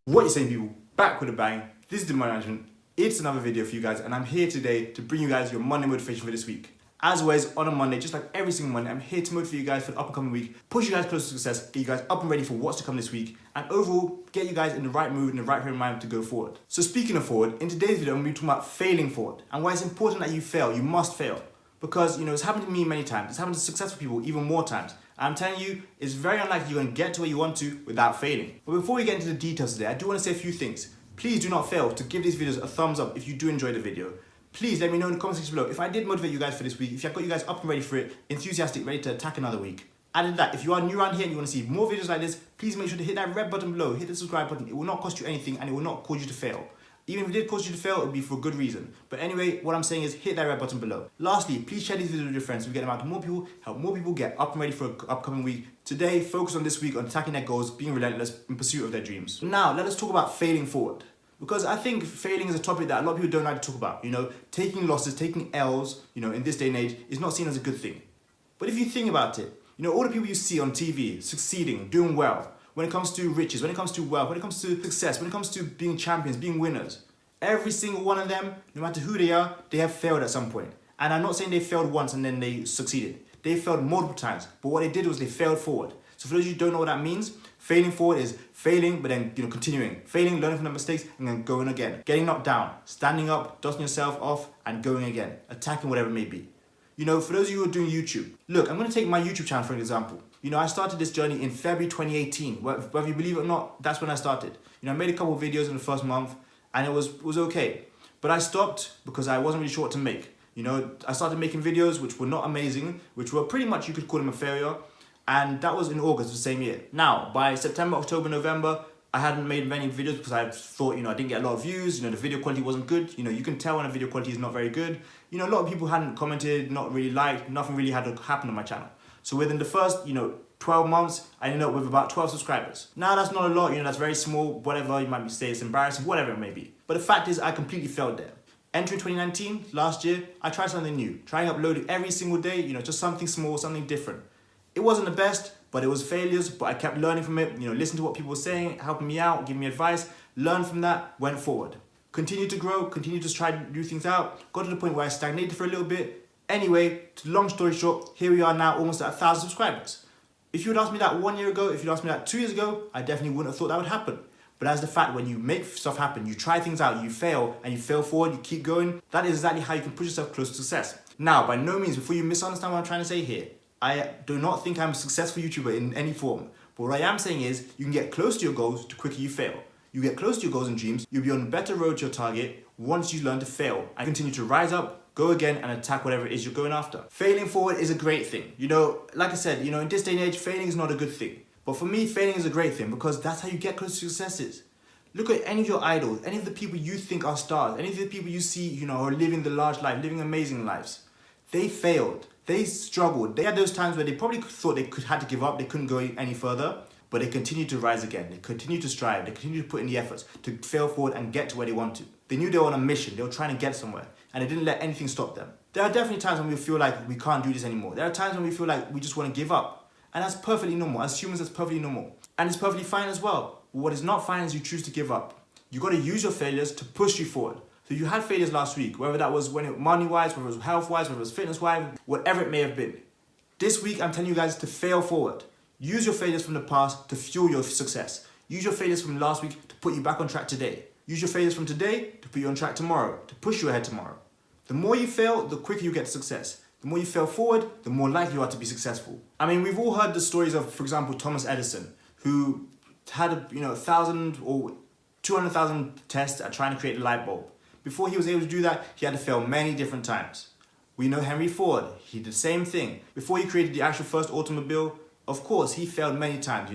What you saying, people? Back with a bang. This is the Money Management. It's another video for you guys, and I'm here today to bring you guys your Monday motivation for this week. As always, on a Monday, just like every single Monday, I'm here to motivate you guys for the upcoming week, push you guys closer to success, get you guys up and ready for what's to come this week, and overall, get you guys in the right mood and the right frame of mind to go forward. So speaking of forward, in today's video, I'm going to be talking about failing forward, and why it's important that you fail. You must fail. Because, it's happened to me many times. It's happened to successful people even more times. And I'm telling you, it's very unlikely you're going to get to where you want to without failing. But before we get into the details today, I do want to say a few things. Please do not fail to give these videos a thumbs up if you do enjoy the video. Please let me know in the comment section below if I did motivate you guys for this week, if I got you guys up and ready for it, enthusiastic, ready to attack another week. Added that, if you are new around here and you want to see more videos like this, please make sure to hit that red button below, hit the subscribe button. It will not cost you anything and it will not cause you to fail. Even if it did cause you to fail, it would be for a good reason. But anyway, what I'm saying is hit that red button below. Lastly, please share these videos with your friends so we get them out to more people, help more people get up and ready for an upcoming week. Today, focus on this week on attacking their goals, being relentless in pursuit of their dreams. Now, let us talk about failing forward. Because I think failing is a topic that a lot of people don't like to talk about. Taking losses, taking L's, in this day and age is not seen as a good thing. But if you think about it, all the people you see on TV succeeding, doing well, when it comes to riches, when it comes to wealth, when it comes to success, when it comes to being champions, being winners, every single one of them, no matter who they are, they have failed at some point. And I'm not saying they failed once and then they succeeded. They failed multiple times, but what they did was they failed forward. So for those of you who don't know what that means, failing forward is failing, but then continuing. Failing, learning from the mistakes, and then going again. Getting knocked down, standing up, dusting yourself off, and going again. Attacking whatever it may be. For those of you who are doing YouTube, look, I'm going to take my YouTube channel for an example. I started this journey in February 2018. Whether you believe it or not, that's when I started. I made a couple of videos in the first month, and it was okay. But I stopped because I wasn't really sure what to make. I started making videos which were not amazing, which were pretty much, you could call them a failure. And that was in August of the same year. Now, by September, October, November, I hadn't made many videos because I thought, I didn't get a lot of views. The video quality wasn't good. You can tell when a video quality is not very good. A lot of people hadn't commented, not really liked, nothing really had to happen on my channel. So within the first, 12 months, I ended up with about 12 subscribers. Now, that's not a lot, that's very small, whatever, you might say it's embarrassing, whatever it may be. But the fact is, I completely failed there. Entering 2019, last year, I tried something new, trying uploading every single day, just something small, something different. It wasn't the best, but it was failures, but I kept learning from it, listen to what people were saying, helping me out, giving me advice, learn from that, went forward. Continued to grow, continued to try new things out, got to the point where I stagnated for a little bit. Anyway, long story short, here we are now almost at 1,000 subscribers. If you would ask me that 1 year ago, if you'd asked me that 2 years ago, I definitely wouldn't have thought that would happen. But as the fact, when you make stuff happen, you try things out, you fail, and you fail forward, you keep going, that is exactly how you can push yourself close to success. Now, by no means, before you misunderstand what I'm trying to say here, I do not think I'm a successful YouTuber in any form. But what I am saying is, you can get close to your goals the quicker you fail. You get close to your goals and dreams, you'll be on a better road to your target once you learn to fail and continue to rise up, go again, and attack whatever it is you're going after. Failing forward is a great thing. Like I said, in this day and age, failing is not a good thing. But for me, failing is a great thing because that's how you get close to successes. Look at any of your idols, any of the people you think are stars, any of the people you see, are living the large life, living amazing lives. They failed. They struggled. They had those times where they probably thought they had to give up, they couldn't go any further, but they continued to rise again. They continued to strive. They continued to put in the efforts to fail forward and get to where they want to. They knew they were on a mission. They were trying to get somewhere, and they didn't let anything stop them. There are definitely times when we feel like we can't do this anymore. There are times when we feel like we just want to give up, and that's perfectly normal. As humans, that's perfectly normal, and it's perfectly fine as well. What is not fine is you choose to give up. You got to use your failures to push you forward. So you had failures last week, whether that was money-wise, whether it was health-wise, whether it was fitness-wise, whatever it may have been. This week, I'm telling you guys to fail forward. Use your failures from the past to fuel your success. Use your failures from last week to put you back on track today. Use your failures from today to put you on track tomorrow, to push you ahead tomorrow. The more you fail, the quicker you get to success. The more you fail forward, the more likely you are to be successful. We've all heard the stories of, for example, Thomas Edison, who had 1,000 or 200,000 tests at trying to create a light bulb. Before he was able to do that, he had to fail many different times. We know Henry Ford, he did the same thing. Before he created the actual first automobile, of course, he failed many times.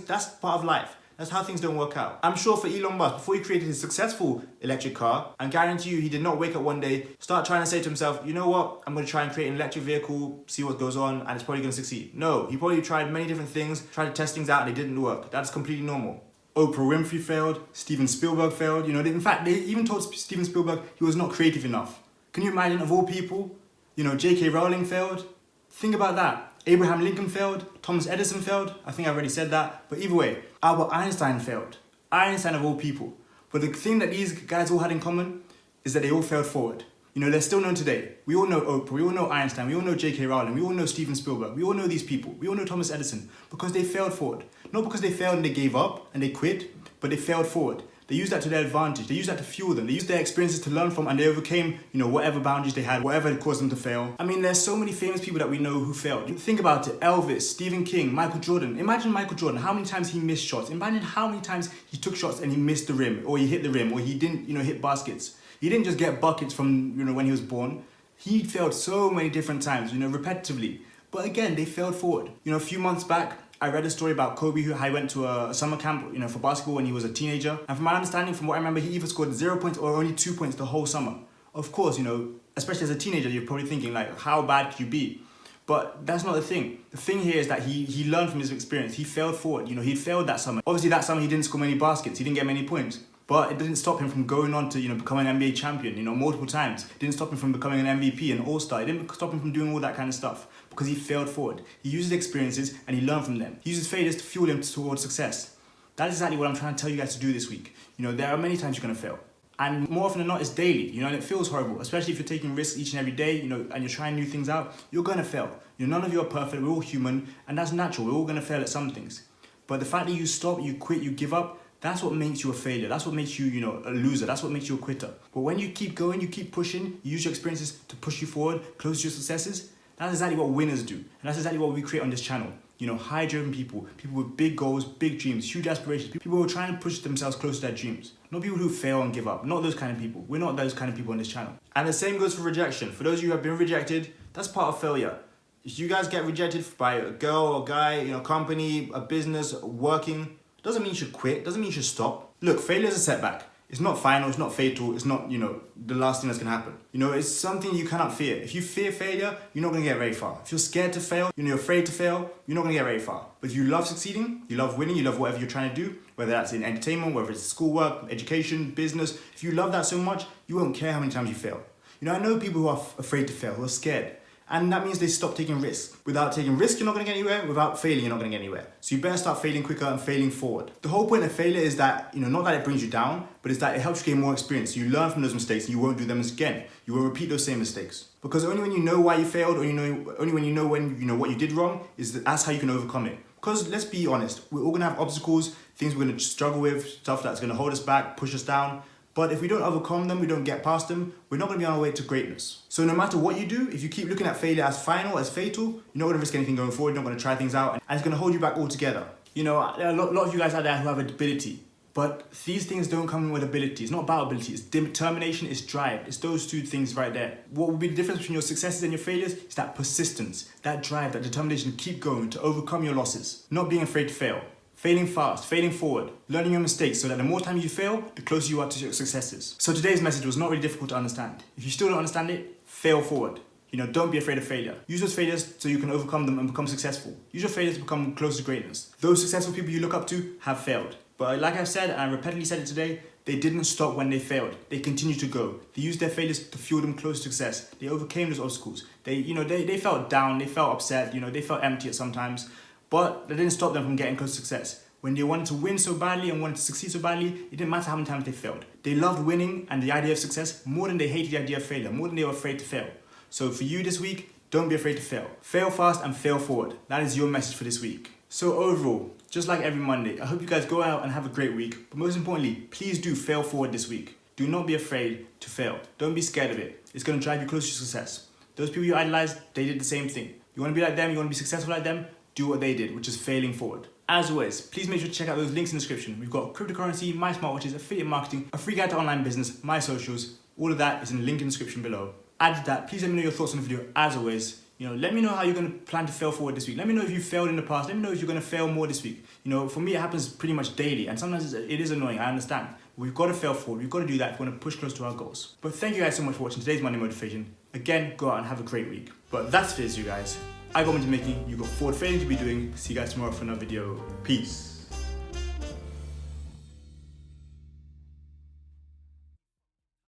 That's part of life. That's how things don't work out. I'm sure for Elon Musk, before he created his successful electric car, I guarantee you he did not wake up one day, start trying to say to himself, you know what, I'm going to try and create an electric vehicle, see what goes on, and it's probably going to succeed. No, he probably tried many different things, tried to test things out, and it didn't work. That's completely normal. Oprah Winfrey failed, Steven Spielberg failed, in fact, they even told Steven Spielberg he was not creative enough. Can you imagine, of all people, J.K. Rowling failed? Think about that. Abraham Lincoln failed, Thomas Edison failed, I think I already said that, but either way, Albert Einstein failed. Einstein of all people. But the thing that these guys all had in common is that they all failed forward. You know, they're still known today. We all know Oprah, we all know Einstein, we all know J.K. Rowling, we all know Steven Spielberg, we all know these people, we all know Thomas Edison, because they failed forward. Not because they failed and they gave up and they quit, but they failed forward. They used that to their advantage. They used that to fuel them. They used their experiences to learn from, and they overcame, you know, whatever boundaries they had, whatever had caused them to fail. I mean, there's so many famous people that we know who failed. Think about it. Elvis, Stephen King, Michael Jordan. Imagine Michael Jordan, how many times he missed shots. Imagine how many times he took shots and he missed the rim, or he hit the rim, or he didn't, you know, hit baskets. He didn't just get buckets from, you know, when he was born. He failed so many different times, you know, repetitively. But again, they failed forward. You know, a few months back, I read a story about Kobe, who I went to a summer camp, you know, for basketball when he was a teenager. And from my understanding, from what I remember, he either scored 0 points or only 2 points the whole summer. Of course, you know, especially as a teenager, you're probably thinking, like, how bad could you be? But that's not the thing. The thing here is that he learned from his experience. He failed forward. You know, he failed that summer. Obviously, that summer he didn't score many baskets. He didn't get many points. But it didn't stop him from going on to, you know, becoming an NBA champion, you know, multiple times. It didn't stop him from becoming an MVP, an all-star. It didn't stop him from doing all that kind of stuff because he failed forward. He used his experiences and he learned from them. He used his failures to fuel him towards success. That is exactly what I'm trying to tell you guys to do this week. You know, there are many times you're going to fail. And more often than not, it's daily, you know, and it feels horrible, especially if you're taking risks each and every day, you know, and you're trying new things out, you're going to fail. You know, none of you are perfect. We're all human, and that's natural. We're all going to fail at some things. But the fact that you stop, you quit, you give up, that's what makes you a failure. That's what makes you, you know, a loser. That's what makes you a quitter. But when you keep going, you keep pushing, you use your experiences to push you forward, close to your successes, that's exactly what winners do. And that's exactly what we create on this channel. You know, high-driven people, people with big goals, big dreams, huge aspirations, people who are trying to push themselves close to their dreams. Not people who fail and give up. Not those kind of people. We're not those kind of people on this channel. And the same goes for rejection. For those of you who have been rejected, that's part of failure. If you guys get rejected by a girl or guy, you know, company, a business, working, doesn't mean you should quit, doesn't mean you should stop. Look, failure is a setback. It's not final, it's not fatal, it's not, you know, the last thing that's gonna happen. You know, it's something you cannot fear. If you fear failure, you're not gonna get very far. If you're scared to fail, you know, you're afraid to fail, you're not gonna get very far. But if you love succeeding, you love winning, you love whatever you're trying to do, whether that's in entertainment, whether it's schoolwork, education, business, if you love that so much, you won't care how many times you fail. You know, I know people who are afraid to fail, who are scared. And that means they stop taking risks. Without taking risks, you're not gonna get anywhere. Without failing, you're not gonna get anywhere. So you better start failing quicker and failing forward. The whole point of failure is that, you know, not that it brings you down, but it's that it helps you gain more experience. You learn from those mistakes and you won't do them again. You won't repeat those same mistakes. Because only when you know why you failed, or only when you know what you did wrong, that's how you can overcome it. Because let's be honest, we're all gonna have obstacles, things we're gonna struggle with, stuff that's gonna hold us back, push us down. But if we don't overcome them, we don't get past them, we're not gonna be on our way to greatness. So no matter what you do, if you keep looking at failure as final, as fatal, you're not gonna risk anything going forward, you're not gonna try things out, and it's gonna hold you back altogether. You know, there are a lot of you guys out there who have ability, but these things don't come with ability. It's not about ability, it's determination, it's drive. It's those two things right there. What will be the difference between your successes and your failures is that persistence, that drive, that determination to keep going, to overcome your losses, not being afraid to fail. Failing fast, failing forward, learning your mistakes so that the more time you fail, the closer you are to your successes. So today's message was not really difficult to understand. If you still don't understand it, fail forward. You know, don't be afraid of failure. Use those failures so you can overcome them and become successful. Use your failures to become close to greatness. Those successful people you look up to have failed. But like I've said, and I repeatedly said it today, they didn't stop when they failed. They continued to go. They used their failures to fuel them close to success. They overcame those obstacles. They felt down, they felt upset, you know, they felt empty at sometimes. But that didn't stop them from getting close to success. When they wanted to win so badly and wanted to succeed so badly, it didn't matter how many times they failed. They loved winning and the idea of success more than they hated the idea of failure, more than they were afraid to fail. So for you this week, don't be afraid to fail. Fail fast and fail forward. That is your message for this week. So overall, just like every Monday, I hope you guys go out and have a great week. But most importantly, please do fail forward this week. Do not be afraid to fail. Don't be scared of it. It's going to drive you closer to success. Those people you idolize, they did the same thing. You want to be like them, you want to be successful like them, do what they did, which is failing forward. As always, please make sure to check out those links in the description. We've got cryptocurrency, my smartwatches, affiliate marketing, a free guide to online business, my socials. All of that is in the link in the description below. Add to that, please let me know your thoughts on the video. As always, you know, let me know how you're going to plan to fail forward this week. Let me know if you failed in the past. Let me know if you're going to fail more this week. You know, for me, it happens pretty much daily, and sometimes it is annoying. I understand. We've got to fail forward. We've got to do that if we want to push close to our goals. But thank you guys so much for watching today's Monday Motivation. Again, go out and have a great week. But that's it, you guys. I got into making, you got forward failing to be doing. See you guys tomorrow for another video. Peace.